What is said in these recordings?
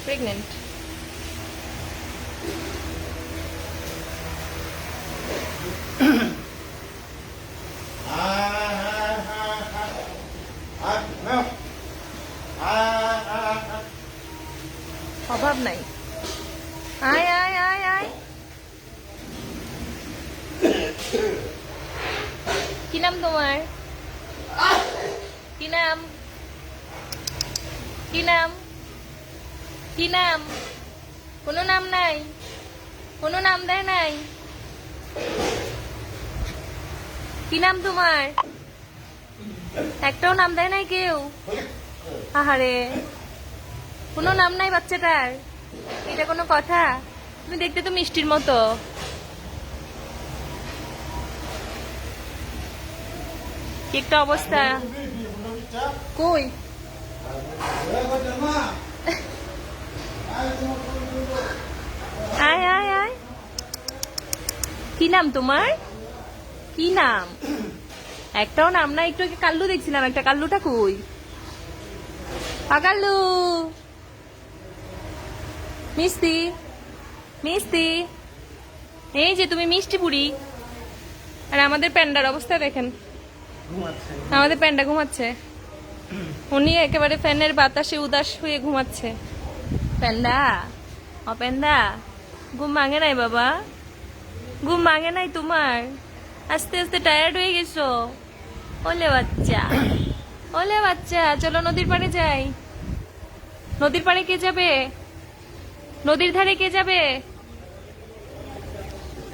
Pregnant. অভাব নাই। আয় আয় আয় আয়। কি নাম তোমার? কি নাম? কি নাম? কি নাম? কোনো নাম নাই, কোনো নাম দেয় নাই। কি নাম তোমার? একটাও নাম দেয় নাই কেউ। আহারে, কোনো নাম নাই বাচ্চাটার। এটা কোনো কথা? তুমি দেখতে তো মিষ্টির মতো। কি একটা অবস্থা। কই আয় আয় আয়। কি নাম তোমার? কি নাম? একটাও নাম না। একটু আগে কাল্লু দেখছিলাম, একটা কাল্লুটা কই? কাল্লু মিষ্টি, মিষ্টি, এই যে তুমি মিষ্টি পুরি। আর আমাদের প্যান্ডার অবস্থা দেখেন, আমাদের প্যান্ডা ঘুমাচ্ছে। উনি একেবারে ফ্যানের বাতাসে উদাস হয়ে ঘুমাচ্ছে। প্যান্ডা, ও প্যান্ডা, ঘুম ভাঙে নাই বাবা? ঘুম ভাঙে নাই তোমার? আস্তে আস্তে টায়ার্ড হয়ে গেছো? ওলে বাচ্চা, ওলে বাচ্চা, চলো নদীর পাড়ে যাই। নদীর পাড়ে কে যাবে? নদীর ধারে কে যাবে?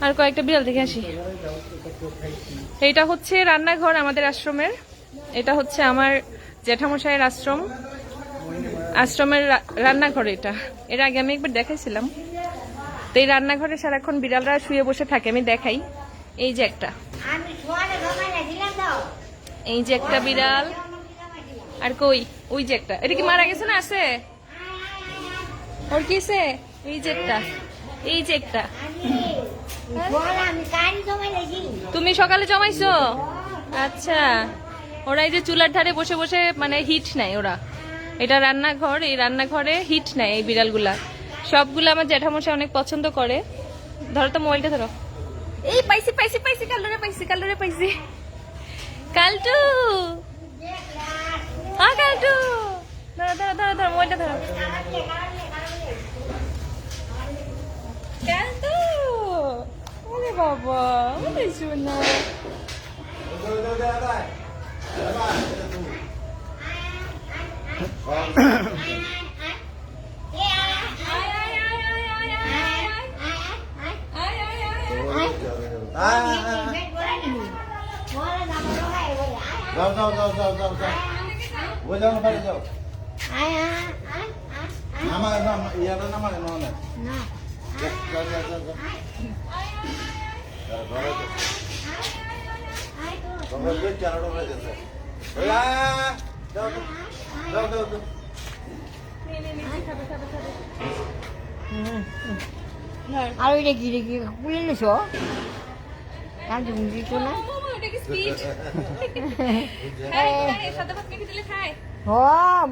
আর কয়েকটা বিড়াল দেখে আসি। এটা হচ্ছে রান্নাঘর আমাদের আশ্রমের। এটা হচ্ছে আমার জ্যাঠামশাইয়ের আশ্রম, আশ্রমের রান্নাঘর এটা। এর আগে আমি একবার দেখাইছিলাম। তো এই রান্নাঘরে সারাক্ষণ বিড়ালরা শুয়ে বসে থাকে, আমি দেখাই। এই যে একটা, এই যে একটা বিড়াল। আর কই ওই যে একটা, এটা কি মারা গেছে না আছে? ওর কিসে? এই যে একটা, এই যে একটা। তুমি সকালে জমাইছো? আচ্ছা, ওরা এই যে চুলার ধারে বসে বসে মানে হিট নেয় ওরা। এটা রান্নাঘর, এই রান্নাঘরে হিট নেয় এই বিড়ালগুলা। সবগুলো আমার জ্যাঠামশাই অনেক পছন্দ করে। ধরো তো মোবাইলটা ধরো। এই পাইছি পাইছি পাইছি, কাল্লুরে পাইছি, কাল্লুরে পাইছি। কালটু, কালটু, ধরো ধরো ধরো ধরো, মোবাইলটা ধরো। কালটু, ওরে বাবা, ওরে সোনা। যাও যাও যাও যাও যাও যাও, ওই যাও বাড়ি যাও। নামাগে না, ইয়াটা নামাগে না না। যাও যাও যাও যাও। ঘরে যাও। তোমরা যে চারটা বাজে যাচ্ছে। ওই আ যাও যাও যাও যাও। আর ওইটা কি রে, কি খুলে নিছো? কাল তুমি দিছো না? ও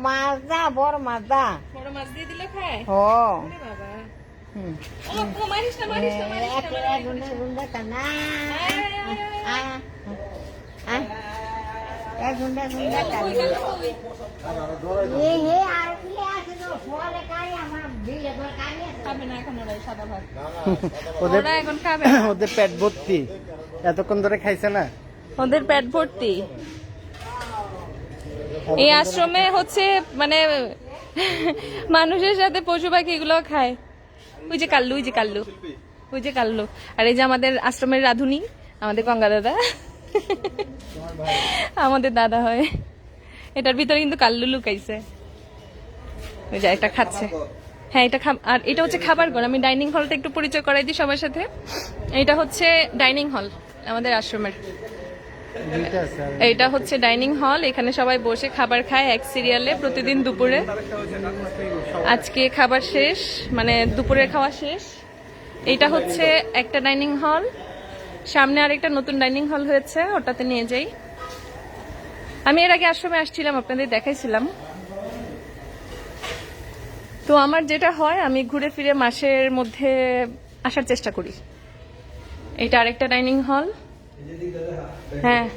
মাছ দা, বড় মাছ দা। বড় মাছ দিয়ে দিলে খায়? ও বাবা, হুম, মারিস না মারিস না মারিস না। একটা গুন্ডা গুন্ডা কানা। গুন্ডা গুন্ডা কানা। এ হে আর কি আছে তো ফলে কাই আমার বিলে ধর কাই আছে। খাবে না এখন ওরা সাদা ভাত। ওদের ওরা এখন খাবে না। ওদের পেট ভর্তি, এতক্ষণ ধরে খাইছে না। ওদের পেট ভর্তি। এই আশ্রমে হচ্ছে মানে মানুষের সাথে পশু পাখি এগুলো খায়। ওই যে কাল্লু, ওই যে কাল্লু, ওই যে কাল্লু। আর এই যে আমাদের আশ্রমের রাধুনি, আমাদের গঙ্গা দাদা, আমাদের দাদা হয়। এটার ভিতরে কিন্তু কাল্লু লুকাইছে। ওই যে একটা খাচ্ছে। হ্যাঁ এটা আর এটা হচ্ছে খাবার ঘর। আমি ডাইনিং হলটা একটু পরিচয় করাই দিই সবার সাথে। এটা হচ্ছে ডাইনিং হল আমাদের আশ্রমের। এইটা হচ্ছে ডাইনিং হল, এখানে সবাই বসে খাবার খায় এক সিরিয়ালে প্রতিদিন দুপুরে। আজকে খাবার শেষ, মানে দুপুরের খাওয়া শেষ। এইটা হচ্ছে একটা ডাইনিং হল, সামনে আরেকটা নতুন ডাইনিং হল হয়েছে, ওটাতে নিয়ে যাই। আমি এর আগে আশ্রমে আসছিলাম, আপনাদের দেখাইছিলাম। তো আমার যেটা হয়, আমি ঘুরে ফিরে মাসের মধ্যে আসার চেষ্টা করি। এটা আরেকটা ডাইনিং হল। হ্যাঁ,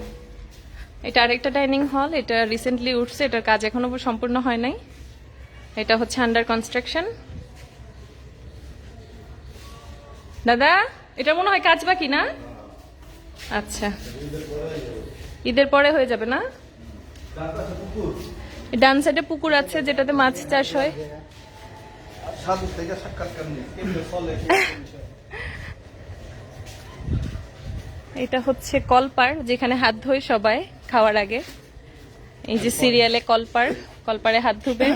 এটা আরেকটা ডাইনিং হল, এটা রিসেন্টলি উঠছে, এটার কাজ এখনো সম্পূর্ণ হয় নাই। এটা হচ্ছে আন্ডার কনস্ট্রাকশন। দাদা, এটা মনে হয় কাজ বাকি না? আচ্ছা, ঈদের পরে হয়ে যাবে না? ডান সাইডে পুকুর আছে যেটাতে মাছ চাষ হয়। এটা হচ্ছে কলপার, যেখানে হাত ধোয় সবাই খাওয়ার আগে। এই যে সিরিয়ালে কলপার, কলপারে হাত ধুবে।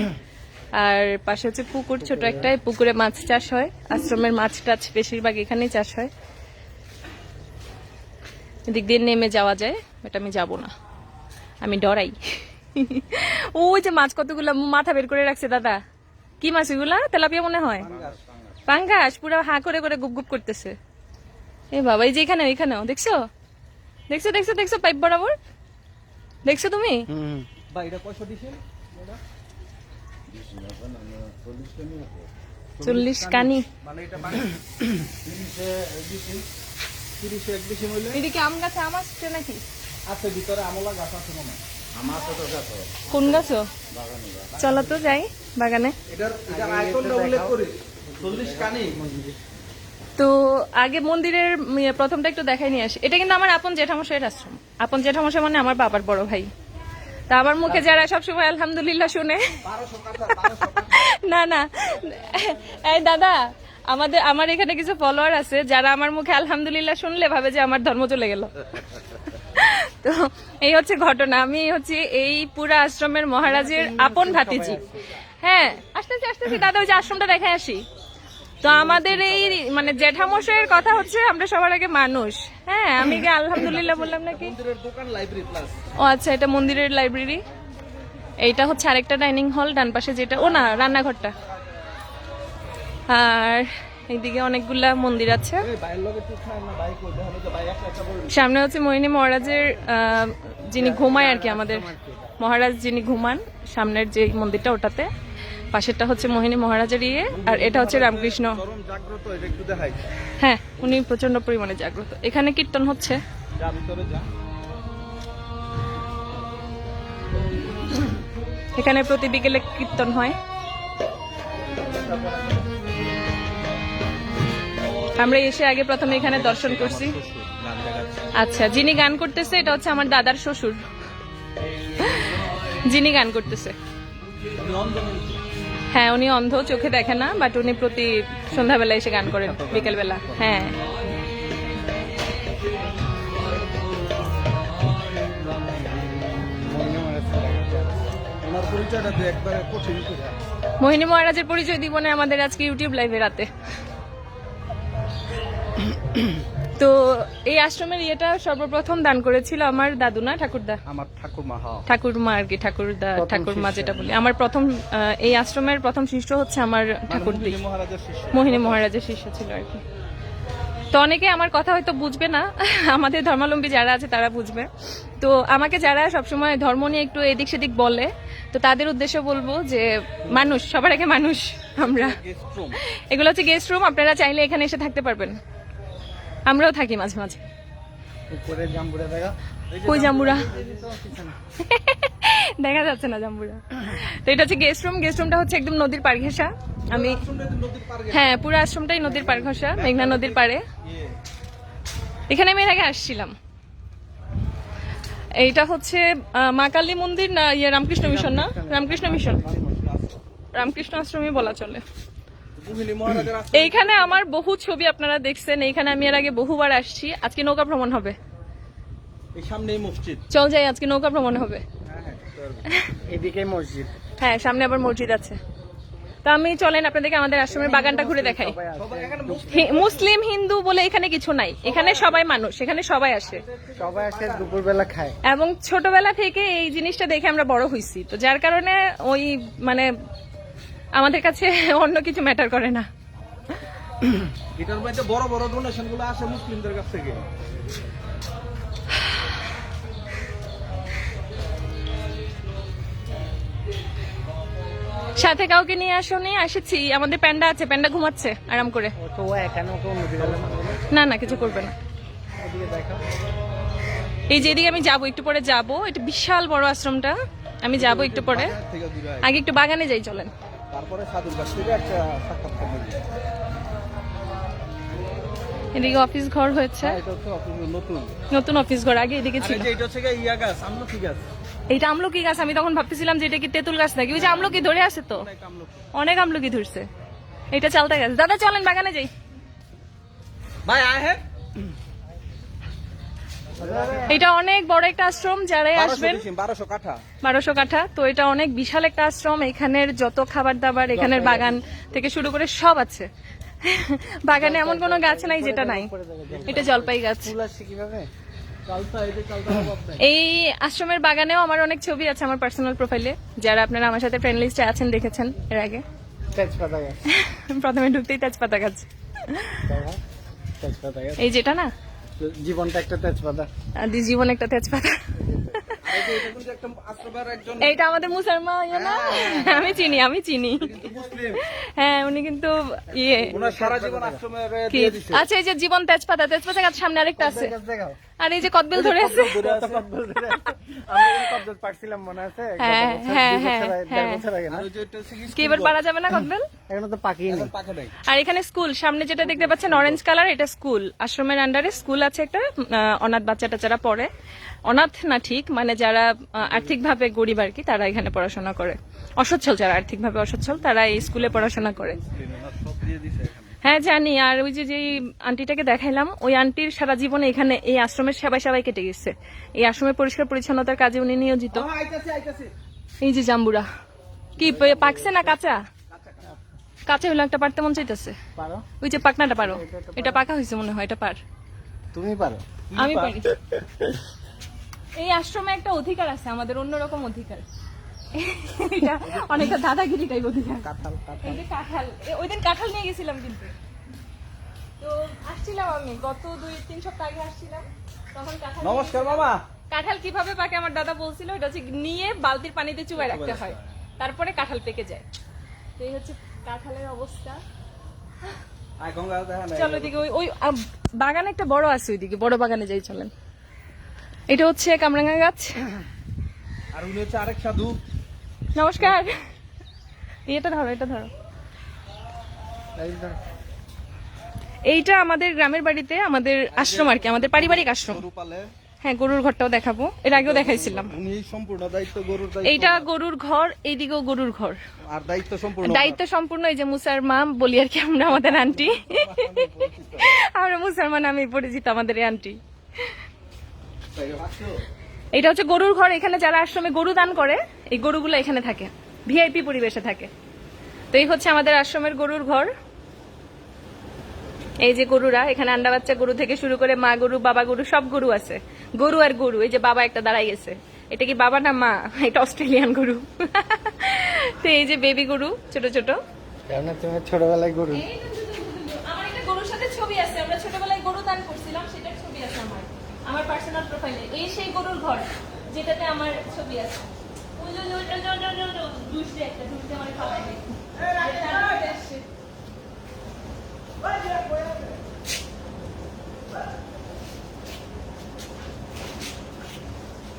আর পাশে হচ্ছে পুকুর, ছোট একটা, পুকুরে মাছ চাষ হয়। আশ্রমের মাছ টাছ বেশিরভাগ এখানেই চাষ হয়। এদিক দিয়ে নেমে যাওয়া যায়, বাট আমি যাব না, আমি ডরাই। ওই যে মাছ কতগুলো মাথা বের করে রাখছে দাদা। কি মাছ এগুলা? তেলাপিয়া মনে হয়, পাঙ্গাস, পুরো হা করে করে গুপ গুপ করতেছে। এ বাবা, এই যে এখানে, এখানেও দেখছো দেখছো দেখছো দেখছো পাইপ বরাবর দেখছো তুমি? 40 কানি। এদিকে আম গাছে আম আসছে নাকি? কোন গাছ? চলো তো যাই বাগানে। তো আগে মন্দিরের প্রথমটা একটু দেখাই নিয়ে আসি। এটা কিন্তু আমার আপন জেঠামশাইয়ের আশ্রম। আপন জেঠামশাই মানে আমার বাবার বড় ভাই। তা আমার মুখে যারা সবসময় আলহামদুলিল্লাহ শুনে, না না, এই দাদা, আমার এখানে কিছু ফলোয়ার আছে যারা আমার মুখে আলহামদুলিল্লাহ শুনলে ভাবে যে আমার ধর্ম চলে গেল। তো এই হচ্ছে ঘটনা। আমি হচ্ছে এই পুরা আশ্রমের মহারাজের আপন ভাতিজি। হ্যাঁ, আসতেছি আসতেছি দাদা, ওই যে আশ্রমটা দেখে আসি। তো আমাদের এই মানে জেঠামশাইয়ের কথা হচ্ছে আমরা সবার আগে মানুষ। হ্যাঁ, আমি কি আলহামদুলিল্লাহ বললাম নাকি? ও আচ্ছা, এটা মন্দিরের লাইব্রেরি। এইটা হচ্ছে আরেকটা ডাইনিং হল, ডান পাশে যেটা, ও না, রান্নাঘরটা। আর এইদিকে অনেকগুলা মন্দির আছে। সামনে হচ্ছে মোহিনী মহারাজের, যিনি ঘুমায় আর কি, আমাদের মহারাজ যিনি ঘুমান, সামনের যে মন্দিরটা ওটাতে। পাশেরটা হচ্ছে মোহিনী মহারাজের ইয়ে, আর এটা হচ্ছে রামকৃষ্ণ। হ্যাঁ, উনি প্রচন্ড পরিমাণে জাগ্রত। এখানে কীর্তন হচ্ছে। এখানে প্রতি বিকেলে কীর্তন হয়। আমরা এসে আগে প্রথমে এখানে দর্শন করছি। আচ্ছা, যিনি গান করতেছে এটা হচ্ছে আমার দাদার শ্বশুর, যিনি গান করতেছে। হ্যাঁ, উনি অন্ধ, চোখে দেখে না, বাট উনি প্রতি সন্ধ্যাবেলা এসে গান করেন, বিকেলবেলা। হ্যাঁ, মোহিনী মহারাজের পরিচয় দিব না আমাদের আজকে ইউটিউব লাইভে রাতে। তো এই আশ্রমের ইয়েটা সর্বপ্রথম দান করেছিল আমার দাদু, না ঠাকুরদা? আমার ঠাকুরমা আর কি, ঠাকুরমা যেটা বলি। আমার প্রথম এই আশ্রমের প্রথম শিষ্য হচ্ছে আমার ঠাকুরদি, মোহিনী মহারাজের শিষ্য ছিল আর কি। তো অনেকে আমার কথা হয়তো বুঝবে না, আমাদের ধর্মাবলম্বী যারা আছে তারা বুঝবে। তো আমাকে যারা সবসময় ধর্ম নিয়ে একটু এদিক সেদিক বলে, তো তাদের উদ্দেশ্য বলবো যে মানুষ, সবার আগে মানুষ আমরা। এগুলো হচ্ছে গেস্ট রুম, আপনারা চাইলে এখানে এসে থাকতে পারবেন। আমরাও থাকি মাঝে মাঝে। কই জাম্বুরা? দেখা যাচ্ছে না জাম্বুরা। তো এটা হচ্ছে গেস্ট রুম। গেস্ট রুমটা হচ্ছে একদম নদীর পাড় ঘেঁষা। আমি, হ্যাঁ, পুরো আশ্রমটাই নদীর পাড় ঘেঁষা, মেঘনা নদীর পাড়ে। এখানে আমি এর আগে আসছিলাম। এইটা হচ্ছে মা কালী মন্দির না ইয়ে রামকৃষ্ণ মিশন, না রামকৃষ্ণ মিশন, রামকৃষ্ণ আশ্রমই বলা চলে। এইখানে আমার বহু ছবি আপনারা দেখছেন। এইখানে আমি এর আগে বহুবার আসছি। আজকে নৌকা ভ্রমণ হবে। চল যাই, আজকে নৌকা ভ্রমণ হবে। এদিকে মসজিদ, হ্যাঁ, সামনে আবার মসজিদ আছে। তো আমি চলেন আপনাদেরকে আমাদের আশ্রমের বাগানটা ঘুরে দেখাই। মুসলিম হিন্দু বলে এখানে কিছু নাই, এখানে সবাই মানুষ, এখানে সবাই আসে, দুপুরবেলা খায়। এবং ছোটবেলা থেকে এই জিনিসটা দেখে আমরা বড় হইছি। তো যার কারণে ওই মানে আমাদের কাছে অন্য কিছু ম্যাটার করে না। এটার মধ্যে বড় বড় ডোনেশন গুলো আসে মুসলিমদের কাছ থেকে। সাথে কাউকে নিয়ে আসোনি? এসেছি, আমাদের প্যান্ডা আছে, প্যান্ডা ঘুমাচ্ছে আরাম করে। ও তো ও এখানে ওকে অন্যদিকে গেলে না না, কিছু করবে না। ওদিকে দেখো। এই যে এদিকে আমি যাবো, একটু পরে যাবো, এটা বিশাল বড় আশ্রমটা, আমি যাবো একটু পরে। থেকে দূরে আয়। আগে একটু বাগানে যাই, চলেন। তারপরে সাধুর কাছ থেকে একটা সাক্ষাৎকার নেবে। এদিকে অফিস ঘর হয়েছে, এটা হচ্ছে অফিস নতুন। নতুন অফিস ঘর, আগে এদিকে আরে ছিল। যে এটা হচ্ছে ইয়া গাছ, আমলকি গাছ। এইটা আমলকি গাছ, আমি তখন ভাবতেছিলাম যে এটা কি তেঁতুল গাছ নাকি। ওই যে আমলকি ধরে আছে তো, অনেক আমলকি। অনেক আমলকি ধরছে। এটা চালতা গাছ। দাদা চলেন বাগানে যাই। ভাই আয় হ্যাঁ। এটা অনেক বড় একটা আশ্রম, যারাই আসবেন 1200 কাঠা। 1200 কাঠা। তো এটা অনেক বিশাল একটা আশ্রম, এখানের যত খাবার দাবার, এখানের বাগান থেকে শুরু করে সব আছে। বাগানে এমন কোনো গাছ নাই যেটা নাই। এটা জলপাই গাছ। ফুল আসছে কিভাবে? চালতা, এই যে চালতা বাবা। এই আশ্রমের বাগানেও আমার অনেক ছবি আছে আমার পার্সোনাল প্রোফাইলে, যারা আপনারা আমার সাথে ফ্রেন্ড লিস্টে আছেন, দেখেছেন এর আগে। তেজপাতা গাছ। প্রথমে ঢুকতেই তেজপাতা গাছ। দেখো, তেজপাতা গাছ। এই যেটা না, জীবনটা একটা তেজপাতা। আদি জীবন একটা তেজপাতা। আর এই যে এটা কিন্তু একটা আশ্রমের একজন এইটা আমাদের মুসলমান ইয়ে না, আমি চিনি। কিন্তু মুসলিম। হ্যাঁ, উনি কিন্তু ইয়ে ওনার সারা জীবন আশ্রমে কি দিয়ে দিছে। আচ্ছা, এই যে জীবন তেজপাতা, তেজপাতা গাছ সামনে আরেকটা আছে, গাছ দেখাও। আর এই যে কদবেল ধরে আছে। কত কদবেল ধরে আছে। আমরা এই কদবেল পাড়ছিলাম মনে আছে? গত হ্যাঁ, বছর, হ্যাঁ, 2 বছর আগে, হ্যাঁ, 1.5 বছর আগে না? আর ওই যে এটা হচ্ছে কি কি এবার পারা যাবে না কদবেল? এখনো তো পাকিয়ে নেই। পাখা নাই। আর এখানে স্কুল, সামনে যেটা দেখতে পাচ্ছেন অরেঞ্জ কালার, এটা স্কুল। আশ্রমের আন্ডারে স্কুল আছে একটা, অনাথ বাচ্চা টাচ্চারা পড়ে। অনাথ না ঠিক, মানে যারা আর্থিকভাবে গরিব আর কি, তারা এখানে পড়াশোনা করে। অসচ্ছল, যারা আর্থিকভাবে অসচ্ছল, তারা এই স্কুলে পড়াশোনা করে। ওনার সব দিয়ে দিছে এখানে। হ্যাঁ জানি। আর ওই যে আন্টিটাকে দেখাইলাম, ওই আন্টির সারা জীবনে এখানে এই আশ্রমের সেবাই কেটে গেছে। এই আশ্রমের পরিষ্কার পরিচ্ছন্নতার কাজে উনি নিয়োজিত। আইতাছে। এই যে জাম্বুরা কি পাকছে না কাঁচা? কাঁচা হইলো একটা পারতে মন চাইতেছে। পারো? ওই যে পাকনাটা পারো, এটা পাকা হয়েছে মনে হয়, এটা পার। তুমি পারো? আমি পারি। এই আশ্রমে একটা অধিকার আছে আমাদের, অন্যরকম অধিকার। এটা অনেকটা দাদাগিরি টাইপ অধিকার। কাঁঠাল, এই যে কাঁঠাল, ওই দিন কাঁঠাল নিয়ে গেছিলাম কিন্তু। তো আসছিলাম আমি গত 2-3 সপ্তাহ আগে আসছিলাম, তখন কাঁঠাল নমস্কার মামা। কাঁঠাল কিভাবে পাকে আমার দাদা বলছিল, এটা হচ্ছে নিয়ে বালতির পানিতে চুবাই রাখতে হয়, তারপরে কাঁঠাল পেকে যায়। তো এই হচ্ছে কাঁঠালের অবস্থা। আয় গঙ্গা দেখা নাই। চলো ওইদিকে, ওই বাগান একটা বড় আছে, ওইদিকে বড় বাগানে যাই চলেন। এটা হচ্ছে কামরাঙ্গা গাছ। আর উনি হচ্ছে আরেক সাধু। নমস্কার। এটা ধরো, এটা ধরো। এই ধর। এইটা আমাদের গ্রামের বাড়িতে আমাদের আশ্রম আর কি, আমাদের পারিবারিক আশ্রম। গরু পালে। হ্যাঁ, গরুর ঘরটাও দেখাবো, এর আগেও দেখাইছিলাম। উনি সম্পূর্ণ দায়িত্ব গরুর দায়িত্ব। এইটা গরুর ঘর, এইদিকেও গরুর ঘর। আর দায়িত্ব সম্পূর্ণ। দায়িত্ব সম্পূর্ণ এই যে মুসার মা বলি আর কি আমরা, আমাদের আন্টি। আমরা মুসলমান, আমি পরিচিত আমাদের এই আন্টি। এটা হচ্ছে গরুর ঘর। এখানে যারা আশ্রমে গরু দান করে, এই গরুগুলো এখানে থাকে, ভিআইপি পরিবেশে থাকে। তো এই হচ্ছে আমাদের আশ্রমের গরুর ঘর। এই যে গরুরা এখানে, আন্ডা বাচ্চা গরু থেকে শুরু করে মা গরু, বাবা গরু, সব গরু আছে। গরু আর গরু। এই যে বাবা একটা দাঁড়াই গেছে, এটা কি বাবা না মা? এটা অস্ট্রেলিয়ান গরু। তো এই যে বেবি গরু, ছোট ছোট। কারণ তুমি ছোটবেলায় গরু। আমার একটা গরুর সাথে ছবি আছে, আমরা ছোটবেলায় গরু দান করছিলাম, সেটার ছবি আছে আমার পার্সোনাল প্রোফাইলে। এই সেই গরুর ঘর যেটাতে আমার ছবি আছে। দুষ্টে একটা, দুষ্টে আমার খাওয়াই দেয়।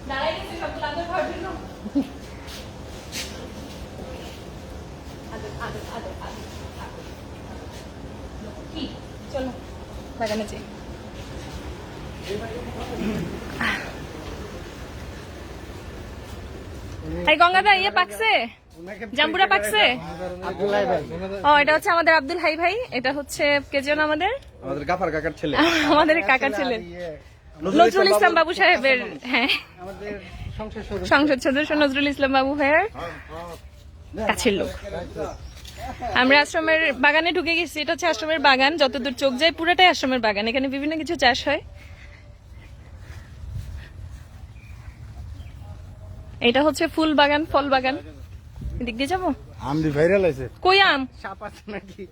দাঁড়াই গেছে সবগুলো আদর খাওয়ার জন্য। কি চলো বাগানে যাই। এই গঙ্গাদা ইয়ে পাকছে, জাম্বুরা পাকছে। আব্দুল্লাহ ভাই। ও, এটা হচ্ছে আমাদের আব্দুল হাই ভাই। এটা হচ্ছে কে যেন আমাদের গাফার কাকার ছেলে। আমাদের কাকার ছেলে ইয়ে, নজরুল ইসলাম বাবু সাহেবের। হ্যাঁ, আমাদের সংসদ সদস্য। সংসদ সদস্য নজরুল ইসলাম বাবু ভাইয়ের কাছের লোক। আমরা আশ্রমের বাগানে ঢুকে গেছি। এটা হচ্ছে আশ্রমের বাগান, যতদূর চোখ যায় পুরোটাই আশ্রমের বাগান। এখানে বিভিন্ন কিছু চাষ হয়। এটা হচ্ছে ফুল বাগান, ফল বাগান। এদিক দিয়ে যাবো? আম দি ভাইরাল আছে। কই আম? সাপ আছে নাকি?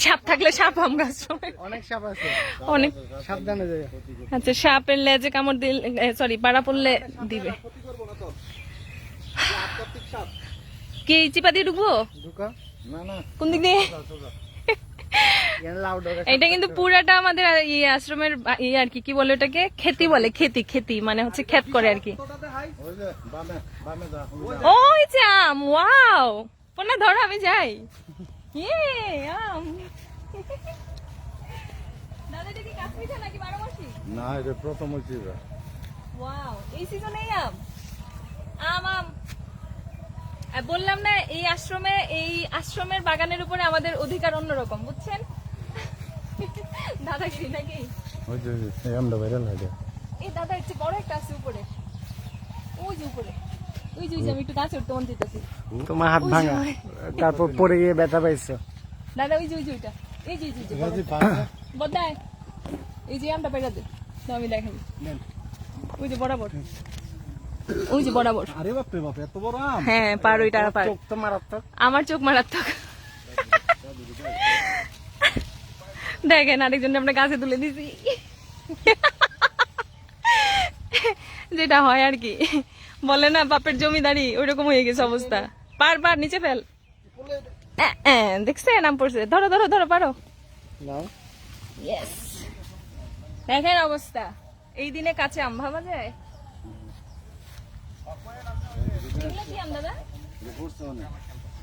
সাপ থাকলে সাপ আম গাছ হবে। অনেক সাপ আছে। অনেক। সাবধানে যাও। আচ্ছা, সাপের লেজে কামড় দিলে, সরি, পাড়া পড়লে দিবে। কি চিপা দিয়ে ঢুকবো? ঢুকা না না কোন দিক দিয়ে? এখানে লাউ ডগা এটা কিন্তু পুরাটা আমাদের ইয়ে আশ্রমের ইয়ে আর কি, কি বলে ওটাকে, খেতি বলে, খেতি, খেতি মানে হচ্ছে ক্ষেত করে আর কি। ওই যে বামে বামে যা ওই যে আম, ওয়াও, পোনা ধরো আমি যাই। ইয়ে আম। দাদা এটা কি কাশ্মীর নাকি বারোমাসি? না এটা প্রথম হইছে এবার। ওয়াও, এই সিজনেই আম, আম আম। আর বললাম না এই আশ্রমের বাগানের উপরে আমাদের অধিকার অন্যরকম, বুঝছেন? দাদাগিরি নাকি? ওই যে এই আমটা বাইরে লাগে এই দাদা একটু বড় একটা আছে উপরে, ওই যে উপরে, ওই যে আমি একটু গাছে উঠতে মন চাইতেছি। তোমার হাত ভাঙা, তারপর পড়ে গিয়ে ব্যথা পাইছো। দাদা ওই যে ওইটা, এই যে বদায়, এই যে আমটা পেড়া দে, দাও আমি দেখাই। ওই যে বরাবর, ওই যে বরাবর। আরে বাপ রে বাপ এত বড় আম। হ্যাঁ পার, ওইটা পার। চোখ তো মারাত্মক। আমার চোখ মারাত্মক। দেখেন আরেকজন আমরা গাছে তুলে দিছি, যেটা হয় আর কি, বলে না বাপের জমিদারি, ওইরকম হয়ে গেছে অবস্থা। পার পার, নিচে ফেল। দেখছে নাম পড়ছে, ধরো ধরো ধরো, পারো। নাও ইয়েস, দেখেন অবস্থা। এই দিনে কাছে আম ভাবা যায়? এগুলো কি আম দাদা?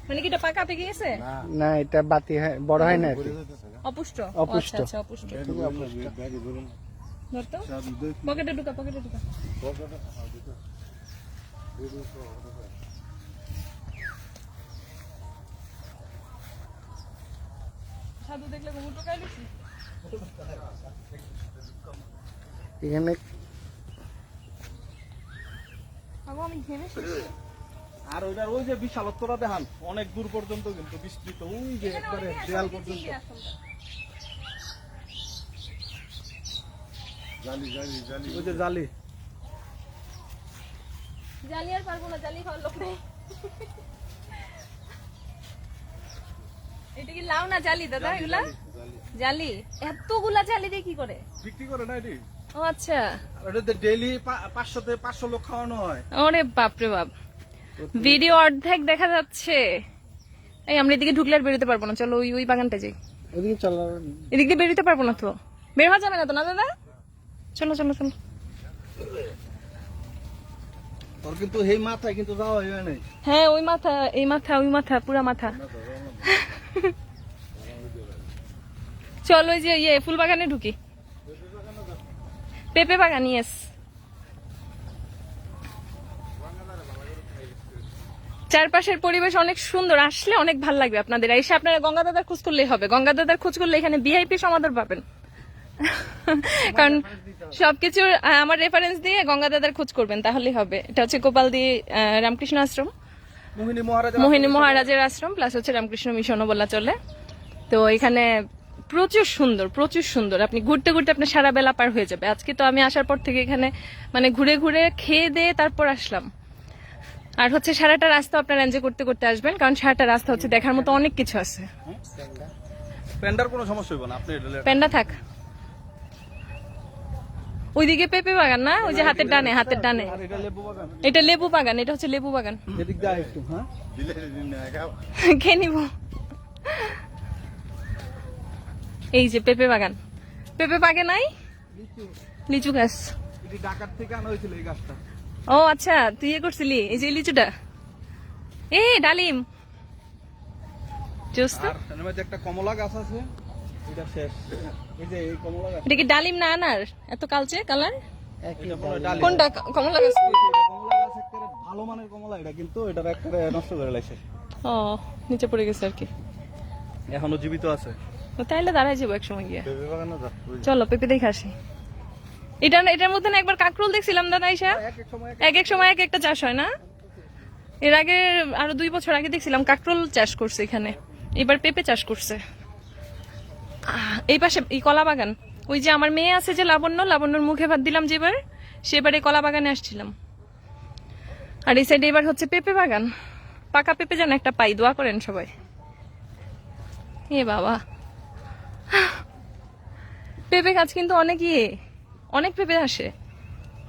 মানে কি এটা পাকা পেকে গেছে? না, এটা বাতি হয়, বড় হয় না আর কি। অপুষ্ট? অপুষ্ট। আচ্ছা, অপুষ্ট। ধর তো, পকেটে ঢুকা, পকেটে ঢুকা। সাধু দেখলে ঘুমুর টোকাই দিছি। এখানে আগো আমি ঘেমে আর ওইটার ওই যে বিশালত্বটা দেখান, অনেক দূর পর্যন্ত কিন্তু বিস্তৃত, ওই যে একবারে দেয়াল পর্যন্ত। জালি জালি জালি ওই যে জালি। জালি আর পারবো না, জালি খাওয়ার লোক নেই। এটা কি লাউ না জালি দাদা? এগুলা জালি, এতগুলা জালি দিয়ে কি করে বিক্রি করে না এটি? ও আচ্ছা, আর এটা ডেইলি 500 লোক খাওয়ানো হয়। ওরে বাপরে বাপ, ভিডিও অর্ধেক দেখা যাচ্ছে। এই আমরা এদিকে ঢুকলে আর বেরোতে পারবো না, চলো ওই ওই বাগানটা যাই। ওদিকে চলো। এদিক দিয়ে বেরোতে পারবো না তো, বের হওয়া যাবে না তো না দাদা? চলো চলো চলো। তোর কিন্তু এই মাথায় কিন্তু যাওয়া হয় নাই। হ্যাঁ ওই মাথা, এই মাথা, ওই মাথা, পুরা মাথা। চলো ওই যে ইয়ে ফুল বাগানে ঢুকি, পেঁপে বাগান। ইয়েস, চারপাশের পরিবেশ অনেক সুন্দর, আসলে অনেক ভালো লাগবে আপনাদের। এসে আপনারা গঙ্গা দাদার খোঁজ করলেই হবে, গঙ্গা দাদার খোঁজ করলে এখানে ভিআইপি সমাদর পাবেন। কারণ সবকিছুর আমার রেফারেন্স দিয়ে গঙ্গা দাদার খোঁজ করবেন, তাহলেই হবে। এটা হচ্ছে গোপালদি রামকৃষ্ণ আশ্রম, মোহিনী মহারাজের আশ্রম, প্লাস হচ্ছে রামকৃষ্ণ মিশনও বলা চলে। তো এখানে প্রচুর সুন্দর, প্রচুর সুন্দর। আপনি ঘুরতে ঘুরতে আপনার সারা বেলা পার হয়ে যাবে। আজকে তো আমি আসার পর থেকে এখানে মানে ঘুরে ঘুরে খেয়ে দিয়ে তারপর আসলাম। আর হচ্ছে সারাটা রাস্তা আপনার এনজয় করতে করতে আসবেন, কারণ সারাটা রাস্তা হচ্ছে দেখার মতো অনেক কিছু আছে। পেন্ডার কোনো সমস্যা হইব না, আপনি পেন্ডা থাক। ওইদিকে পেঁপে বাগান না, ওই যে হাতের ডানে, হাতের ডানে। আর এটা লেবু বাগান। এটা লেবু বাগান, এটা হচ্ছে লেবু বাগান। এদিক দিয়ে একটু হ্যাঁ দিলে দিন না খাও। খেয়ে নিব। এই যে পেঁপে বাগান, পেঁপে বাগে নাই, লিচু গাছ। এটি ঢাকার থেকে আনা হয়েছিল এই গাছটা। ও আচ্ছা, তুই ইয়ে করছিলি এই যে লিচুটা, এই ডালিম জুস তো। আর এর মধ্যে একটা কমলা গাছ আছে, এটা শেষ। এই যে এই কমলা গাছ, এটা কি ডালিম না আনার? এত কালচে কালার এটা বলে ডালিম। কোনটা? কমলা গাছ। এটা কমলা গাছ একেবারে ভালো মানের কমলা, এটা কিন্তু এটা একেবারে নষ্ট করে লাইছে। ও নিচে পড়ে গেছে আর কি, এখনো জীবিত আছে। তো তাইলে দাঁড়াই যাবো এক সময় গিয়ে। পেঁপে বাগানে যা। চলো পেঁপে দেখে আসি। এটার মধ্যে না একবার কাকরোল দেখছিলাম দাদা আইসা, এক এক সময় এক এক সময় এক একটা চাষ হয় না? এর আগে আরো 2 বছর আগে দেখছিলাম কাকরোল চাষ করছে এখানে, এবার পেঁপে চাষ করছে। এই পাশে এই কলা বাগান, ওই যে আমার মেয়ে আছে যে লাবণ্যর মুখে ভাত দিলাম যেবার, সেবার এই কলা বাগানে আসছিলাম। আর এই সাইডে এবার হচ্ছে পেঁপে বাগান। পাকা পেঁপে যেন একটা পাই, দোয়া করেন সবাই। এ বাবা, পেঁপে গাছ কিন্তু অনেক পেঁপে আসে।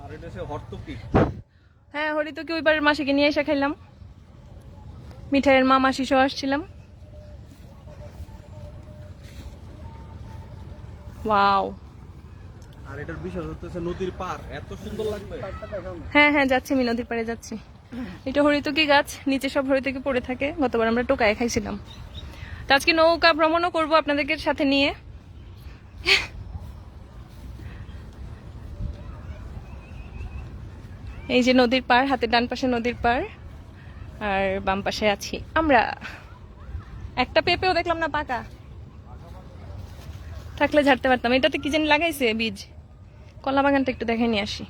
আর এটা হচ্ছে হরতকি। হ্যাঁ হরিতকি ওইবারের মাসে নিয়ে এসে খাইলাম। মিঠাইয়ের মা মাসি সহ আসছিলাম। ওয়াও, আর এটার বিশেষ হচ্ছে নদীর পার এত সুন্দর লাগবে। হ্যাঁ হ্যাঁ যাচ্ছি, আমি নদীর পাড়ে যাচ্ছি। এটা হরিতকি গাছ, নিচে সব হরিতকি পড়ে থাকে। গতবার আমরা টোকায় খাইছিলাম। তো আজকে নৌকা ভ্রমণও করবো আপনাদেরকে সাথে নিয়ে। এই যে নদীর পাড়, হাতের ডান পাশে নদীর পাড়, আর বাম পাশে আছি আমরা। একটা পেঁপেও দেখলাম না পাকা, থাকলে ঝাড়তে পারতাম। এটাতে কি জানি লাগাইছে বীজ। কলা বাগানটা একটু দেখে নিয়ে আসি।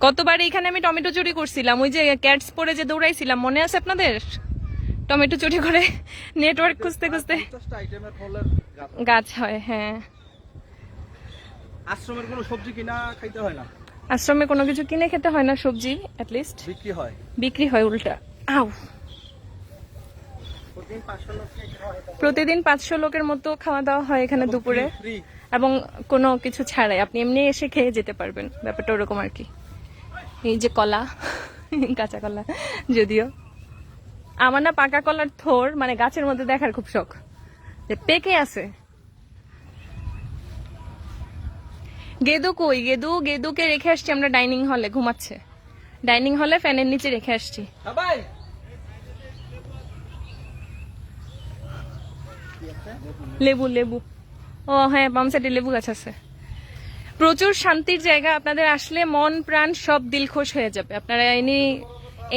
কতবার এখানে আমি টমেটো চুরি করছিলাম, ওই যে ক্যাটস পরে যে দৌড়াইছিলাম, মনে আছে আপনাদের? টমেটো চুরি করে নেটওয়ার্ক খুঁজতে খুঁজতে 50টা আইটেমের ফলের গাছ। গাছ হয়। হ্যাঁ, আশ্রমের কোনো সবজি কিনা খাইতে হয় না, আশ্রমে কোনো কিছু কিনে খেতে হয় না, সবজি অ্যাটলিস্ট বিক্রি হয়। বিক্রি হয় উল্টা। আও, প্রতিদিন 500 লোকের মতো খাওয়া দাওয়া হয় এখানে দুপুরে, ফ্রি। এবং কোনো কিছু ছাড়াই আপনি এমনি এসে খেয়ে যেতে পারবেন। ব্যাপারটা ওরকম আর কি। এই যে কলা, কাঁচা কলা যদিও। আমার না পাকা কলার থোর মানে গাছের মধ্যে দেখার খুব শখ, যে পেকে আছে। গেদু কই? গেদুকে রেখে আসছি আমরা ডাইনিং হলে, ঘুমাচ্ছে ডাইনিং হলে, ফ্যানের নিচে রেখে আসছি। হ্যাঁ ভাই, লেবু লেবু, ও হ্যাঁ বাম সাইডে লেবু গাছ আছে। প্রচুর শান্তির জায়গা, আপনাদের আসলে মন প্রাণ সব দিল খুশ হয়ে যাবে। আপনারা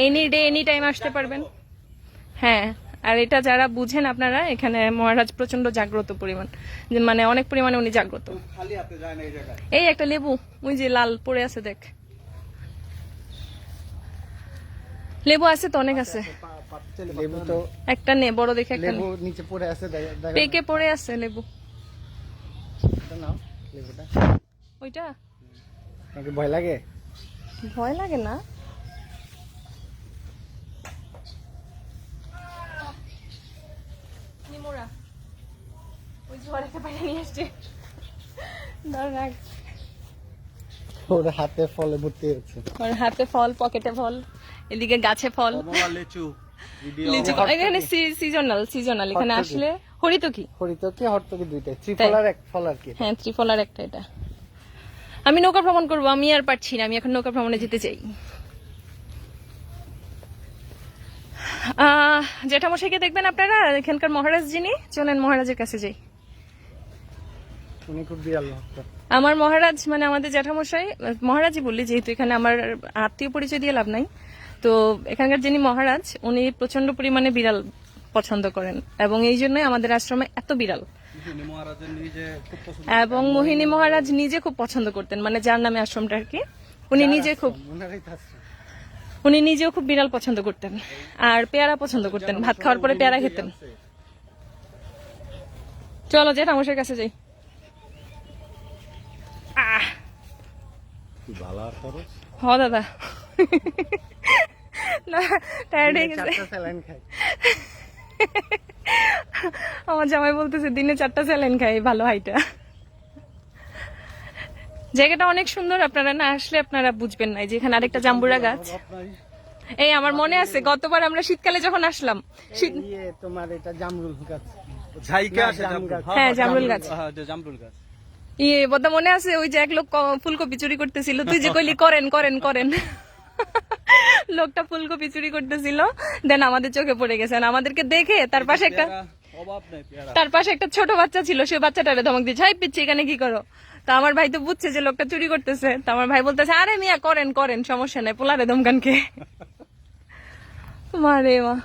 এনি ডে এনি টাইম আসতে পারবেন। হ্যাঁ, আর এটা যারা বুঝেন আপনারা, এখানে মহারাজ প্রচন্ড জাগ্রত পরিমাণ, মানে অনেক পরিমাণে উনি জাগ্রত। খালি হাতে যায় না এই জায়গায়। এই একটা লেবু, ওই যে লাল পড়ে আছে দেখ। লেবু আছে তো, অনেক আছে। লেবু তো একটা নে, বড় দেখে একটা নে। লেবু নিচে পড়ে আছে, দেখো পেকে পড়ে আছে লেবু। এটা নাও লেবুটা। ওইটা নাকি ভয় লাগে? ভয় লাগে না। নিমোরা ওই ঝড়েতে পানি নিয়ে আসছে। ধর রাখ। ওর হাতে ফলে ভর্তি হচ্ছে। ওর হাতে ফল, পকেটে ফল, এদিকে গাছে ফল। কমলা, লিচু, লিচু এখানে সিজনাল এখানে আসলে। হরিতকি, হরিতকি হরতকি দুইটাই, ত্রিফলার এক ফল আর কি। হ্যাঁ ত্রিফলার একটা এটা। আমি নৌকা ভ্রমণ করবো, আমি আর পারছি না, আমি এখন নৌকা ভ্রমণে যেতে চাই। জেঠামশাইকে দেখবেন আপনারা, এখানকার মহারাজ যিনি, চলেন মহারাজের কাছে যাই। উনি খুব বিরল ভক্ত। আমার মহারাজ মানে আমাদের জ্যাঠামশাই, মহারাজই বললি যেহেতু এখানে আমার আত্মীয় পরিচয় দিয়ে লাভ নাই। তো এখানকার যিনি মহারাজ, উনি প্রচন্ড পরিমাণে বিড়াল পছন্দ করেন, এবং এই জন্যই আমাদের আশ্রমে এত বিড়াল। মহারাজের নিজে খুব পছন্দ। এবং মোহিনী মহারাজ নিজে খুব পছন্দ করতেন, মানে যার নামে আশ্রমটা আর কি, উনি নিজে খুব, ওনারই তো আছে। উনি নিজেও খুব বিড়াল পছন্দ করতেন, আর পেয়ারা পছন্দ করতেন। ভাত খাওয়ার পরে পেয়ারা খেতেন। চলো জ্যাঠামশাইয়ের কাছে যাই। হ দাদা, না টায়ার্ড হয়ে গেছে। 4টা স্যালাইন খাই। আমার জামাই বলতেছে দিনে 4টা স্যালাইন খাই, ভালো হাইটা। জায়গাটা অনেক সুন্দর, আপনারা না আসলে আপনারা বুঝবেন না। যেখানে আরেকটা জাম্বুরা গাছ, এই আমার মনে আছে গতবার আমরা শীতকালে যখন আসলাম, ইয়ে তোমার এটা জামরুল গাছ। ঝাইকে আসে জাম জামরুল গাছ। গাছ। হ্যাঁ জামরুল গাছ। হ্যাঁ জামরুল গাছ। ইয়ে বদা মনে আছে ওই যে এক লোক ফুলকপি চুরি করতেছিল, তুই যে কইলি করেন করেন করেন, লোকটা ফুলকপি চুরি করতেছিল, দেন আমাদের চোখে পড়ে গেছেন। আমাদেরকে দেখে তার পাশে একটা, অভাব নেই পেয়ারা। তার পাশে একটা ছোট বাচ্চা ছিল, সে বাচ্চাটারে ধমক দিচ্ছে, হাই পিচ্ছি এখানে কি করো? তা আমার ভাই তো বুঝছে যে লোকটা চুরি করতেছে, তা আমার ভাই বলতেছে আরে মিয়া করেন করেন, সমস্যা নাই, পোলারে ধমকানকে। মারে মা,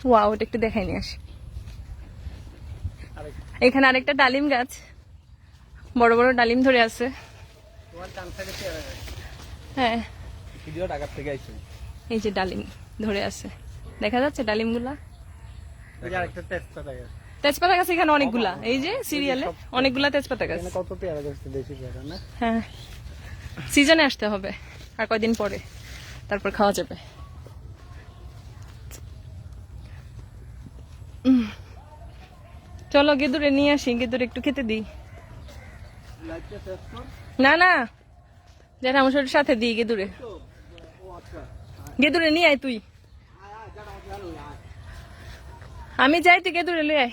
ওয়াও, ওটা একটু দেখাই নিয়ে আসি। এখানে আরেকটা ডালিম গাছ, বড় বড় ডালিম ধরে আছে। তোমার ডান সাইডে পেয়ারা গাছ। হ্যাঁ ভিডিও ঢাকার থেকে আইছে। এই যে ডালিম ধরে আছে, দেখা যাচ্ছে ডালিমগুলা। এই যে আরেকটা তেজপাতা গাছ। তেজপাতা গাছ এখানে অনেকগুলা, এই যে সিরিয়ালে অনেকগুলা তেজপাতা গাছ। এখানে কত পেয়ারা গাছ, দেশি পেয়ারা না? হ্যাঁ, সিজনে আসতে হবে আর কয়দিন পরে, তারপর খাওয়া যাবে। চলো গেদুরে নিয়ে আসি, গেদুরে একটু খেতে দিই। না না, যারা আমার সাথে দিই গেদুরে, গেদুরে নিয়ে আয় তুই। আমি যাই তুই গেদু রেলে আয়।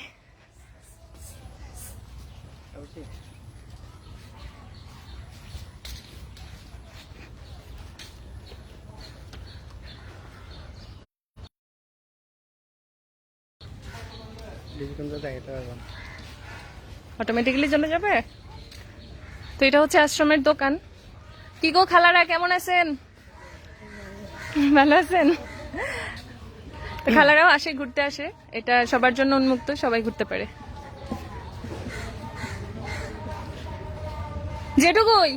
অটোমেটিক্যালি চলে যাবে। তো এটা হচ্ছে আশ্রমের দোকান। কি গো খালারা, কেমন আছেন? ভালো আছেন? তো খালারাও আসে, ঘুরতে আসে। এটা সবার জন্য উন্মুক্ত, সবাই ঘুরতে পারে। যেটুকুই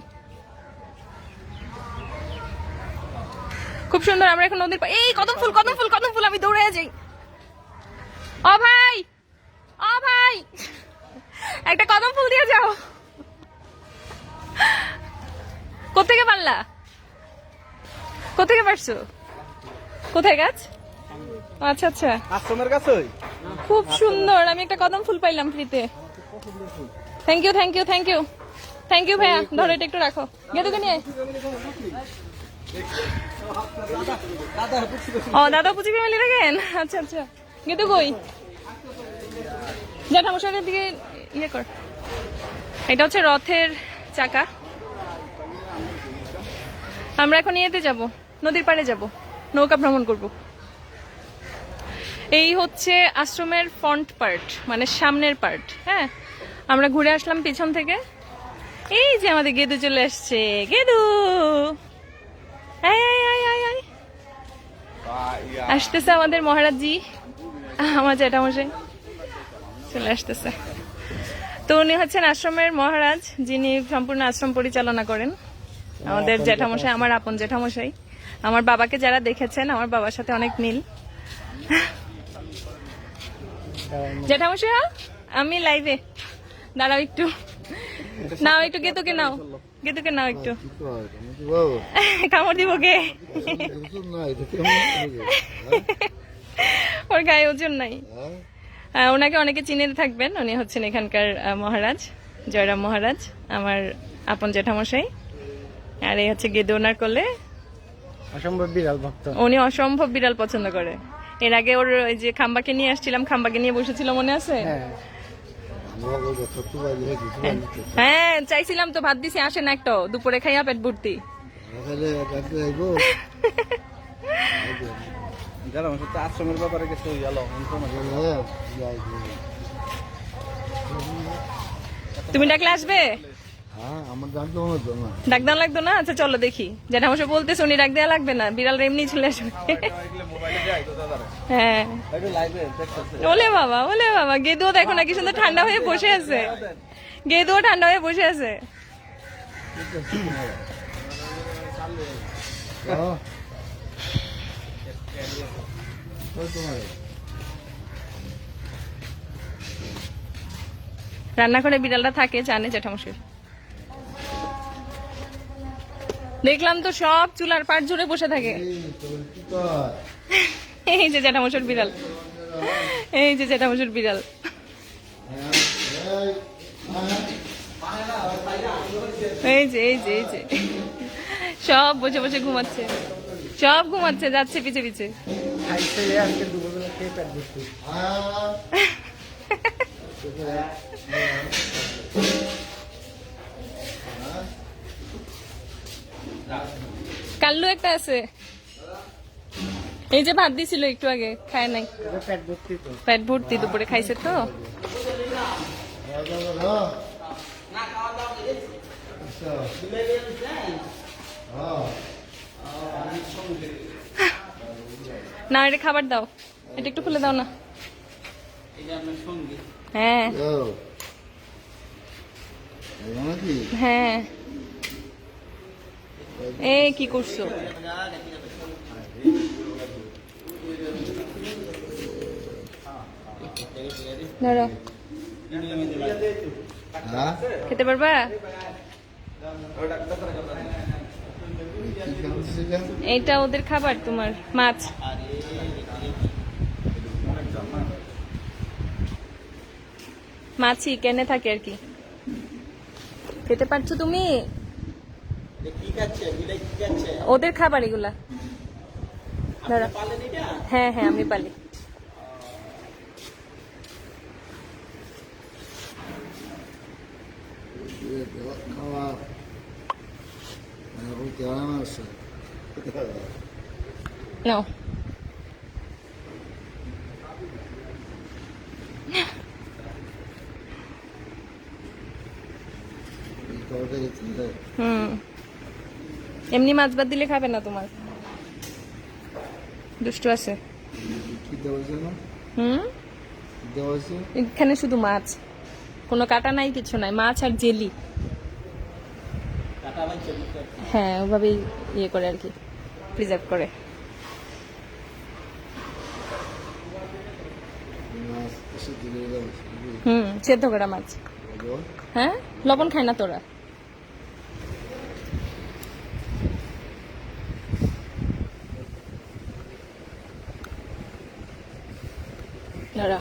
খুব সুন্দর। আমরা এখন নদীর এই কদম ফুল, কদম ফুল, কদম ফুল, আমি দৌড়ে যাই। ও ভাই, ও ভাই, একটা কদম ফুল দিয়ে যাও। কোথেকে পারলা? কোথেকে পারছো? কোথায় গাছ? আচ্ছা আচ্ছা, আশ্রমের কাছে খুব সুন্দর। আমি একটা কদম ফুল পাইলাম ফ্রিতে। Thank you, thank you, thank you, thank you ভাইয়া। ধরো, এটা একটু রাখো। গেদুকে নিয়ে। ও দাদা পুচি ফ্যামিলি দেখেন। আচ্ছা আচ্ছা, গেদু কই? জ্যাঠামশাইয়ের দিকে ইয়ে কর। এটা হচ্ছে রথের চাকা। আমরা এখন ইয়েতে যাব, নদীর পাড়ে যাব, নৌকা ভ্রমণ করব। এই হচ্ছে আশ্রমের ফ্রন্ট পার্ট, মানে সামনের পার্ট। হ্যাঁ, আমরা ঘুরে আসলাম পিছন থেকে। এই যে আমাদের গেদু চলে আসছে। গেদু আয় আয় আয় আয় আয়। আসতেছে আমাদের মহারাজজি, আমার জ্যাঠামশাই চলে আসতেছে। তো উনি হচ্ছেন আশ্রমের মহারাজ, যিনি সম্পূর্ণ আশ্রম পরিচালনা করেন। আমাদের জ্যাঠামশাই, আমার আপন জ্যাঠামশাই। আমার বাবাকে যারা দেখেছেন, আমার বাবার সাথে অনেক মিল। জ্যাঠামশাই আমি লাইভে, দাঁড়াও একটু, নাও একটু, গেতুকে নাও, গেতুকে নাও একটু। কামড় দিব কে? ওর গায়ে ওজন নাই। ওনাকে অনেকে চিনে থাকবেন। উনি হচ্ছেন এখানকার মহারাজ, জয়রাম মহারাজ, আমার আপন জ্যাঠামশাই। আর এই হচ্ছে গেদু ওনার কোলে। অসম্ভব বিড়াল ভক্ত। উনি অসম্ভব বিড়াল পছন্দ করে। এর আগে ওর ওই যে খাম্বাকে নিয়ে আসছিলাম, খাম্বাকে নিয়ে বসেছিল, মনে আছে? হ্যাঁ, চাইছিলাম তো, ভাত দিছি, আসে না একটাও। দুপুরে খাইয়া পেট ভর্তি। যারা আশ্রমের ব্যাপারে কিছু গেল। তুমি ডাকলে আসবে? ডাক দেওয়া লাগতো না? আচ্ছা চলো দেখি। যেটা আমার বলতেছে উনি ডাক দেওয়া লাগবে না, বিড়াল এমনি চলে আসবে। হ্যাঁ, ওলে বাবা, ওলে বাবা। গেদুও দেখো না কি সুন্দর ঠান্ডা হয়ে বসে আছে। গেদুও ঠান্ডা হয়ে বসে আছে। রান্নাঘরে বিড়ালটা থাকে, জানে জ্যাঠামশাই। দেখলাম তো সব চুলার পাট জুড়ে বসে থাকে। এই যে জ্যাঠামশাইর বিড়াল, এই যে জ্যাঠামশাইর বিড়াল। এই যে এই যে এই যে সব বসে বসে ঘুমাচ্ছে, সব ঘুমাচ্ছে, যাচ্ছে পিছে পিছে। কাল্লু একটা আছে, এই যে ভাত দিছিল একটু আগে, খায় নাই। পেট ভর্তি, দুপুরে খাইছে তো। না, এটা খাবার দাও, এটা একটু খুলে দাও না। হ্যাঁ হ্যাঁ, এ কি করছো? ধরো, খেতে পারবা? এইটা ওদের খাবার, তোমার মাছ। মাছি কেনে থাকে আর কি। খেতে পারছো তুমি? ওদের খাবার এগুলা। দাঁড়া। হ্যাঁ হ্যাঁ আমি পালি। খাওয়া কেমন আছে নাও। হুম, এমনি মাছ ভাত দিলে খাবে না তোমার, দুষ্টু আছে। কি দেওয়া হয়েছে না হুম, দেওয়া হয়েছে এখানে শুধু মাছ, কোনো কাটা নাই, কিছু নাই, মাছ আর জেলি। হ্যাঁ ওভাবেই ইয়ে করে আর কি, প্রিজার্ভ করে। মাছ এসে দিলে দেওয়া হয়েছে হুম, সেদ্ধ করা মাছ। হ্যাঁ, লবণ খায় না তোরা? দাঁড়া।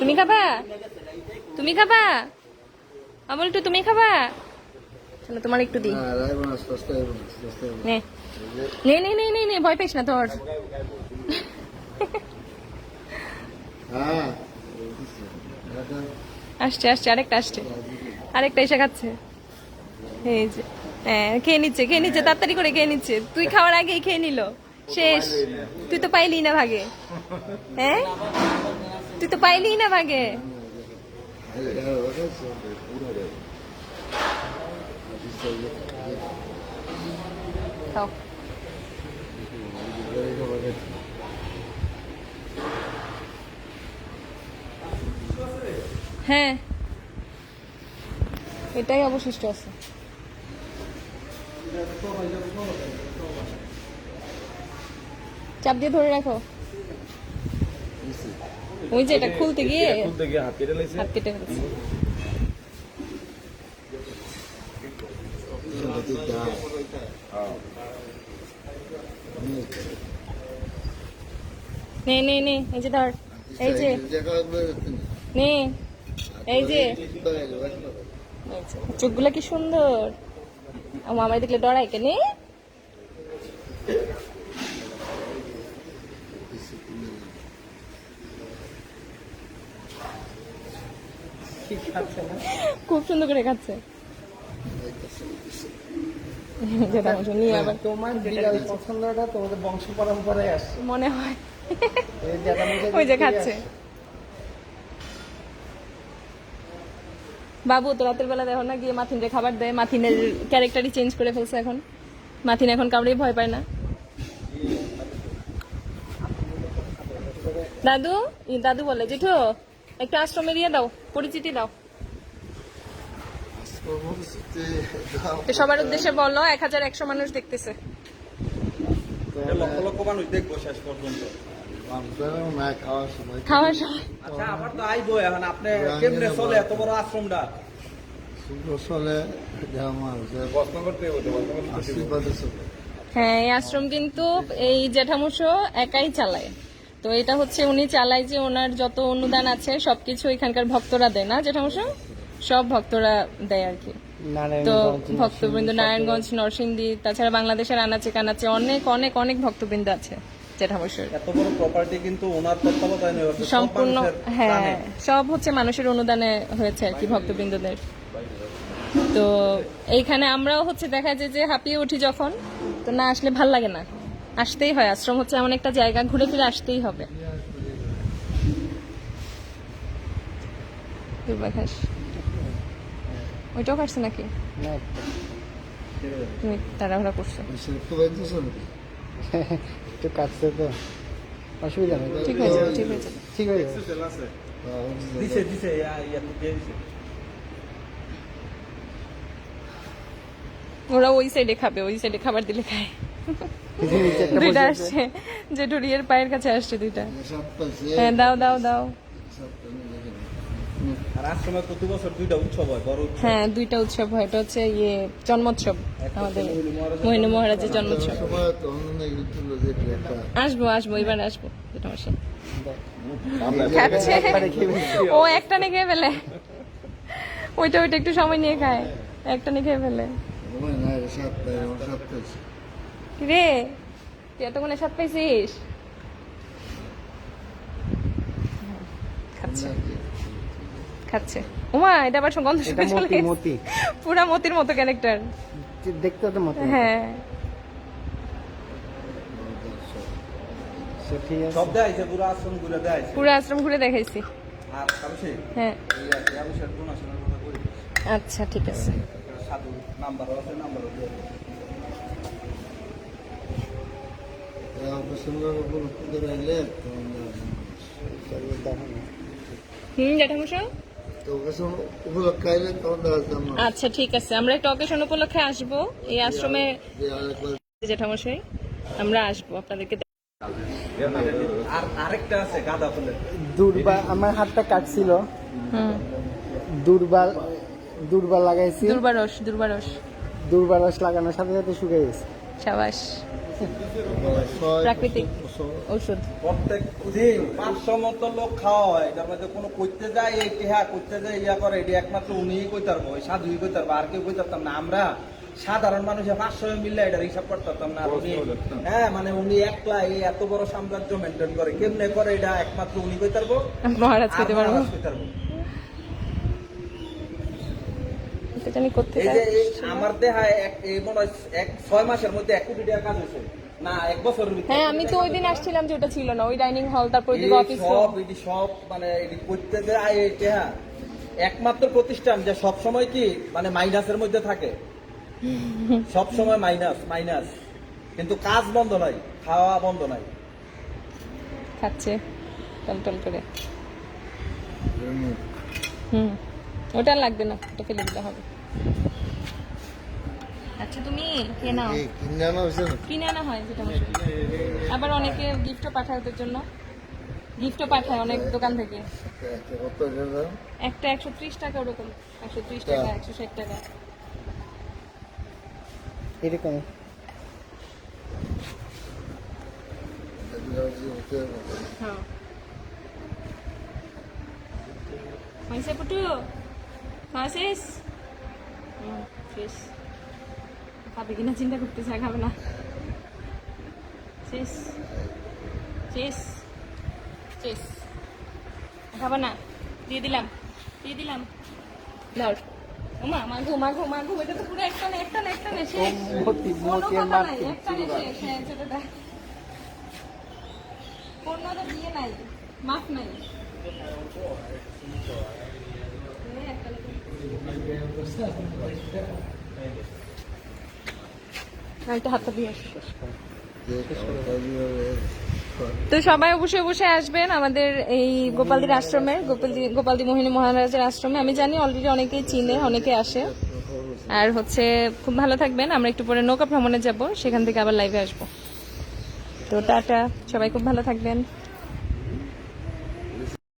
তুমি খাবা? তুমি খাবা? আমল একটু তুমি খাবা? চলো তোমার একটু দিই। হ্যাঁ রাইব না সস্তায় সস্তায় নে নে নে নে নে নে, ভয় পাইস না তোর। হ্যাঁ আসছে আসছে, আরেকটা আসছে, আরেকটা এসে খাচ্ছে। এই যে, হ্যাঁ খেয়ে নিচ্ছে তাড়াতাড়ি করে খেয়ে নিচ্ছে। তুই খাওয়ার আগেই খেয়ে নিল, শেষ। তুই তো পাইলি না ভাগে, হ্যাঁ তুই তো পাইলি না ভাগে। খাও। হ্যাঁ এটাই অবশিষ্ট আছে। চাপ দিয়ে ধরে রাখো। ওই যে এটা খুলতে গিয়ে খুলতে গিয়ে হাত কেটে লাইছে। হাত কেটে ফেলছে। নে নে নে, এই যে ধর, এই যে নে, এই যে চোখগুলা কি সুন্দর। মামাই দেখলে ডরাই কেন? খুব সুন্দর করে খাচ্ছে। যেটা নিয়ে আবার তোমার বিড়াল পছন্দটা তোমাদের বংশ পরম্পরায় আসছে। মনে হয় এই জ্যাঠামশাই ওই যে থেকে খাচ্ছে। আসছে। বাবু তো রাতের বেলা দেখো না গিয়ে মাথিনরে খাবার দেয়। মাথিনের ক্যারেক্টারই চেঞ্জ করে ফেলছে এখন। মাথিন এখন কাউরেই ভয় পায় না। দাদু, দাদু বলে জেঠু একটু আশ্রমে দিয়ে দাও, পরিচিতি দাও। তো সবার উদ্দেশ্যে বলো, 1100 মানুষ দেখতেছে। লক্ষ লক্ষ মানুষ দেখবো শেষ পর্যন্ত। না খাওয়ার সময় খাওয়ার সময় আচ্ছা আবার তো আইবো এখন, আপনি কেমনে চলে এত বড় আশ্রমটা? চলে প্রশ্ন করতে হতো, আশীর্বাদে চলে হ্যাঁ, এই আশ্রম কিন্তু এই জ্যাঠামশো একাই চালায়। তো এটা হচ্ছে উনি চালায় যে ওনার যত অনুদান আছে সবকিছু এখানকার ভক্তরা দেয় না জ্যাঠামশো, সব ভক্তরা দেয় আর কি। তো ভক্তবৃন্দ নারায়ণগঞ্জ, নরসিংদী, তাছাড়া বাংলাদেশের আনাচে কানাচে অনেক অনেক অনেক ভক্তবৃন্দ আছে জ্যাঠামশোর। এত বড় প্রপার্টি কিন্তু ওনার তত্ত্বাবধানে হচ্ছে, সব সম্পূর্ণ, মানুষের হ্যাঁ দানে। সব হচ্ছে মানুষের অনুদানে হয়েছে আর কি, ভক্তবৃন্দদের। তো এইখানে আমরাও হচ্ছে দেখা যায় যে হাঁপিয়ে উঠি যখন, তো না আসলে ভাল লাগে না, আসতেই হয়। আশ্রম হচ্ছে এমন একটা জায়গা, ঘুরে ফিরে আসতেই হবে। দুর্বা ঘাস ওইটাও কাটছে নাকি? তুমি তাড়াহুড়া করছো। একটু কাটছে তো, অসুবিধা নেই। ঠিক হয়ে যাবে, ঠিক হয়ে যাবে। ঠিক হয়ে যাবে। সেল আছে। দিছে দিছে ইয়া তো দিয়ে দিছে। ওরা ওই সাইডে খাবে, ওই সাইডে খাবার দিলে খায়। দুইটা আসছে, যে ডুরিয়ের পায়ের কাছে আসছে দুইটা। হ্যাঁ দাও দাও দাও। আর আশ্রমে প্রতি বছর 2টা উৎসব হয়, বড় উৎসব। হ্যাঁ 2টা উৎসব হয়, এটা হচ্ছে ইয়ে জন্মোৎসব, আমাদের মোহিনী মহারাজের জন্মোৎসব। আসবো আসবো, এবার আসবো। যেটা আমার সাথে খাচ্ছে, ও একটা নিয়ে খেয়ে ফেলে। ওইটা ওইটা একটু সময় নিয়ে খায়, একটা নিয়ে খেয়ে ফেলে। রে তুই এতক্ষণে স্বাদ পাইছিস? খাচ্ছে খাচ্ছে। ওমা, এটা আবার গন্ধ এটা শুকে চলে মতি গেছে। মতি পুরা মতির মতো ক্যারেক্টার। দেখতে তো মতি। হ্যাঁ, সে ঠিক আছে। সব দেয় যে পুরো আশ্রম ঘুরে দেয় পুরো আশ্রম ঘুরে দেখাইছি। আর কাছে হ্যাঁ, এই আর কি আমি সেটা ডোনেশনের কথা করি আচ্ছা ঠিক আছে। সাধু নাম্বারও আছে নাম্বারও দিয়ে সুন্দর করে এলে জ্যাঠামশাই, তো উপলক্ষে আইলে তখন দেখা যেতাম না আচ্ছা ঠিক আছে, আমরা একটা অকেশন উপলক্ষে আসবো এই আশ্রমে। যে আরেকবার জ্যাঠামশাই, আমরা আসবো আপনাদেরকে আর আরেকটা আছে গাঁদা ফুলের দুর্বা আমার হাতটা কাটছিল, হুম, দুর্বা লাগাইছি, দুর্বারস দুর্বারস। দুর্বা রস লাগানোর সাথে সাথে শুকিয়ে গেছে। সাবাস, প্রাকৃতিক ঔষধ। প্রত্যেক দিন 500 মতো লোক খাওয়া হয়, তার মধ্যে কোনো করতে যায় এই টেহা করতে যায় ইয়া করে, এটি একমাত্র উনিই কইতে পারবো, ওই সাধুই কইতে পারবো, আর কেউ কইতে পারতাম না। আমরা সাধারণ মানুষে 500 মিললে এটা হিসাব করতে পারতাম না। আর উনি হ্যাঁ মানে উনি একলা এই এত বড় সাম্রাজ্য মেনটেন করে, কেমনে করে এটা একমাত্র উনি কইতে পারবো, মহারাজ আর খেতে পারবো। মহারাজ কইতে পারবো। এটা জানি করতে এই যে এই আমার দেহায় এই মনে হয় 6 মাসের মধ্যে 1 কোটি টাকা কাজ হয়েছে না, 1 বছরের ভিতরে। হ্যাঁ, আমি তো ওই দিন আসছিলাম যে ওটা ছিল না, ওই ডাইনিং হল, তারপর এই দিকে অফিস সব এটি সব মানে এটি করতে যায় এটা একমাত্র প্রতিষ্ঠান যে সব সময় কি মানে মাইনাসের মধ্যে থাকে, সব সময় মাইনাস মাইনাস, কিন্তু কাজ বন্ধ নাই, খাওয়া বন্ধ নাই। খাচ্ছে টল করে। হুম, ওটা আর লাগবে না, ওটা ফেলে দিতে হবে। আচ্ছা তুমি খেয়ে নাও। কিনে আনা হয়েছে না কিনে আনা হয় যেটা মশলা। আবার অনেকে গিফটও পাঠায় ওদের জন্য, গিফটও পাঠায় অনেক দোকান থেকে। কত টাকা একটা 130 টাকা, ওরকম 130 টাকা 160 টাকা। এরকম হ্যাঁ, হয়েছে পুটু, খাওয়া শেষ? শেষ। খাবে কিনা চিন্তা করতেছে, আর খাবে না। শেষ শেষ শেষ, খাবে না? দিয়ে দিলাম ধর। ওমা মাঘু মাঘু মাঘু, এটা তো পুরো একটা না একটা না একটা না শেষ। মতি কোনো মতি কথা নাই, মারতে একটা না শেষ। হ্যাঁ, সেটা দেখ। কোনো তো দিয়ে নাই, মাফ নাই। একটা হাতটা দিয়ে আসি। তো সবাই অবশ্যই অবশ্যই আসবেন আমাদের এই গোপালদির আশ্রমের, গোপালদি মোহিনী মহারাজের আশ্রমে। আমি জানি অলরেডি অনেকেই চিনে, অনেকে আসে। আর হচ্ছে খুব ভালো থাকবেন, আমরা একটু পরে নৌকা ভ্রমণে যাব, সেখান থেকে আবার লাইভে আসবো। তো টাটা, সবাই খুব ভালো থাকবেন।